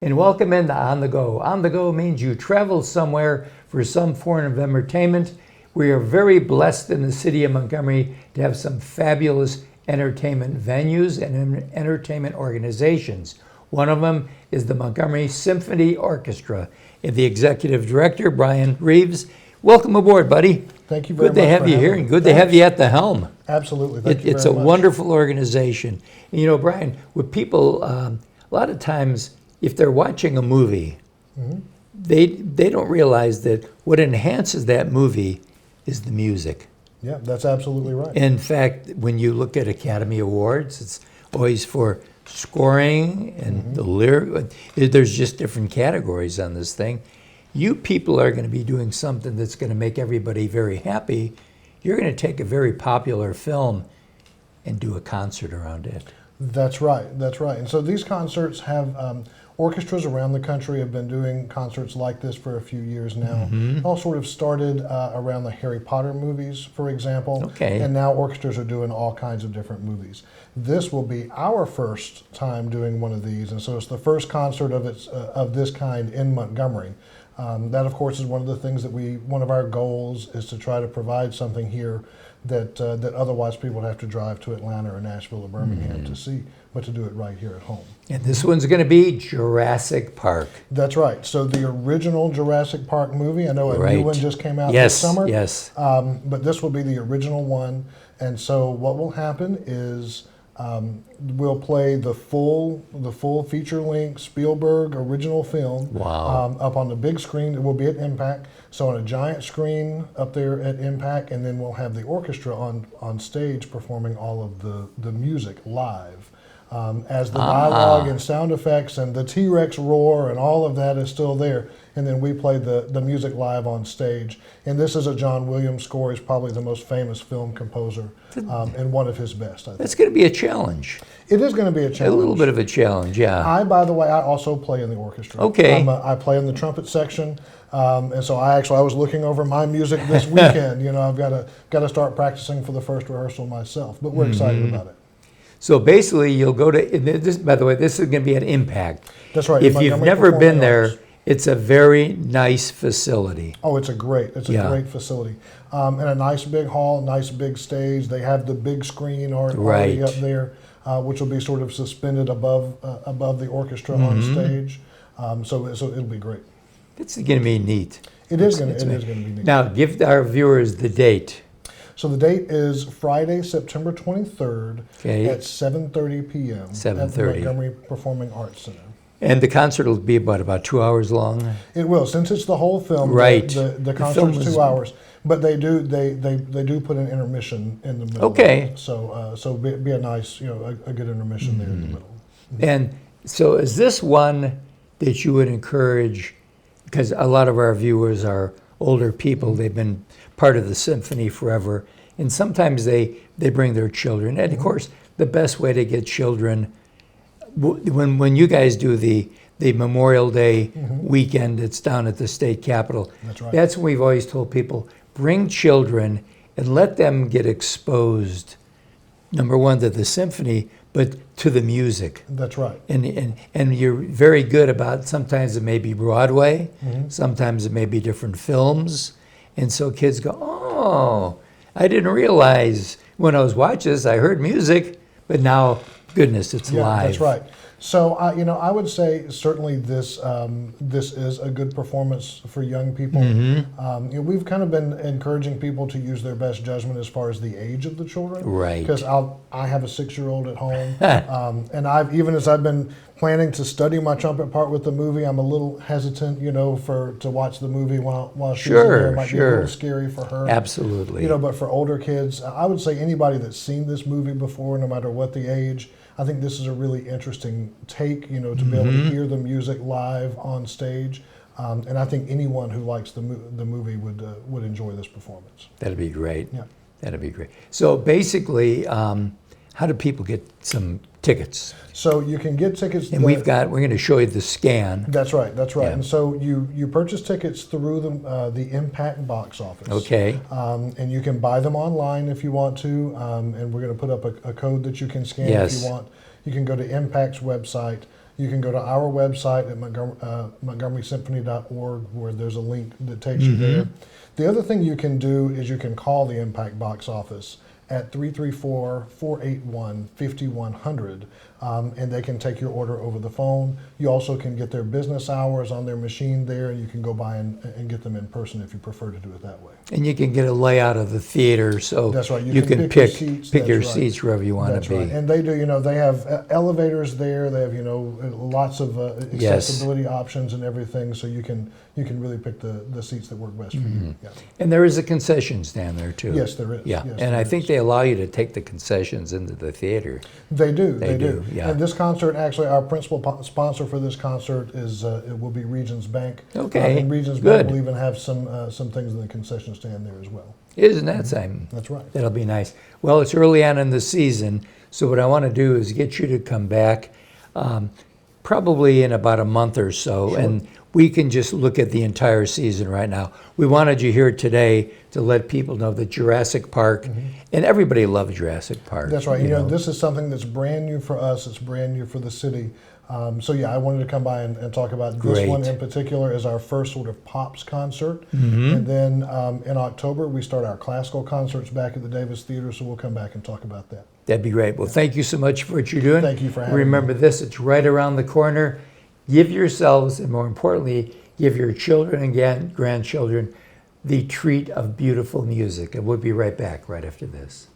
And welcome into On the Go. On the Go means you travel somewhere for some form of entertainment. We are very blessed in the city of Montgomery to have some fabulous entertainment venues and entertainment organizations. One of them is the Montgomery Symphony Orchestra. And the executive director, Bryan Reeves. Welcome aboard, buddy. Thank you very much. Good to have you here and good to have you at the helm. Absolutely. Thank you It's very a much. wonderful organization. And you know, Bryan, with people, a lot of times, if they're watching a movie, they don't realize that what enhances that movie is the music. Yeah, that's absolutely right. In fact, when you look at Academy Awards, it's always for scoring and the lyric. There's just different categories on this thing. You people are going to be doing something that's going to make everybody very happy. You're going to take a very popular film and do a concert around it. That's right. That's right. And so these concerts have orchestras around the country have been doing concerts like this for a few years now. It all sort of started around the Harry Potter movies, for example. Okay. And now orchestras are doing all kinds of different movies. This will be our first time doing one of these, and so it's the first concert of this kind in Montgomery. That, of course, is one of the things that one of our goals is to try to provide something here that otherwise people would have to drive to Atlanta or Nashville or Birmingham to see, but to do it right here at home. And this one's going to be Jurassic Park. That's right. So the original Jurassic Park movie, I know a new one just came out this summer. Yes. But this will be the original one. And so what will happen is we'll play the full feature-length Spielberg original film up on the big screen. It will be at Impact, so on a giant screen up there at Impact, and then we'll have the orchestra on stage performing all of the music live. As the dialogue and sound effects and the T-Rex roar and all of that is still there, and then we play the music live on stage. And this is a John Williams score. He's probably the most famous film composer and one of his best, I think. That's going to be a challenge. It is going to be a challenge. A little bit of a challenge, yeah. By the way, I also play in the orchestra. Okay. I play in the trumpet section, and so I was looking over my music this weekend. You know, I've got to start practicing for the first rehearsal myself, but we're excited about it. So basically, you'll go to this. By the way, this is going to be an Impact. That's right. If you've never been there, Arts. it's a very nice facility. Oh, it's a great facility, and a nice big hall, nice big stage. They have the big screen already up there, which will be sort of suspended above the orchestra on stage. So it'll be great. It's going to be neat. It is going to be neat. Now, give our viewers the date. So the date is Friday, September 23rd at 7:30 p.m. 7:30. at the Montgomery Performing Arts Centre. And the concert will be about 2 hours long. It will, since it's the whole film. Right. The concert's 2 hours, but they do put an intermission in the middle. Okay. So be a nice, a good intermission there in the middle. And so is this one that you would encourage, because a lot of our viewers are older people, they've been part of the symphony forever, and sometimes they bring their children. And of course, the best way to get children, when you guys do the Memorial Day weekend, it's down at the state capitol. That's right. That's when we've always told people, bring children and let them get exposed, number one, to the symphony, but to the music. That's right. And you're very good about, sometimes it may be Broadway, sometimes it may be different films. And so kids go, oh, I didn't realize when I was watching this, I heard music, but now, goodness, it's live. That's right. So, I would say certainly this is a good performance for young people. We've kind of been encouraging people to use their best judgment as far as the age of the children. Right. Because I have a 6-year-old at home, and even as I've been planning to study my trumpet part with the movie, I'm a little hesitant, to watch the movie while she's in there. It might be a little scary for her. Absolutely. But for older kids, I would say anybody that's seen this movie before, no matter what the age, I think this is a really interesting take, to be able to hear the music live on stage. And I think anyone who likes the movie would enjoy this performance. That'd be great. Yeah. That'd be great. So basically, how do people get some tickets? So you can get tickets. And we're going to show you the scan. That's right. Yeah. And so you purchase tickets through the Impact box office. Okay. And you can buy them online if you want to. And we're going to put up a code that you can scan if you want. You can go to Impact's website. you can go to our website at montgomerysymphony.org, where there's a link that takes you there. The other thing you can do is you can call the Impact Box office at 334-481-5100, and they can take your order over the phone. You also can get their business hours on their machine there, and you can go by and get them in person if you prefer to do it that way. And you can get a layout of the theater, so That's right. you can your seats. pick your That's right. seats wherever you want That's to be. right. And they do, they have elevators there. They have, lots of accessibility options and everything, so you can really pick the seats that work best for you. Yeah. And there is a concession stand there too. Yes, there is. Yeah, Yes, and there I think is. they allow you to take the concessions into the theater. They do. They do, yeah. And this concert, actually, our principal sponsor for this concert is it will be Regions Bank. Okay, and Regions good. Bank will even have some things in the concession stand there as well. Isn't that something? That's right. That'll be nice. Well, it's early on in the season, so what I want to do is get you to come back probably in about a month or so, and we can just look at the entire season right now. We wanted you here today to let people know that Jurassic Park, and everybody loves Jurassic Park. That's right. This is something that's brand new for us. It's brand new for the city. So yeah, I wanted to come by and talk about this one in particular as our first sort of Pops concert. And then in October, we start our classical concerts back at the Davis Theater, so we'll come back and talk about that. That'd be great. Well, thank you so much for what you're doing. Thank you for having Remember this, it's right around the corner. Give yourselves, and more importantly, give your children and grandchildren the treat of beautiful music. And we'll be right back right after this.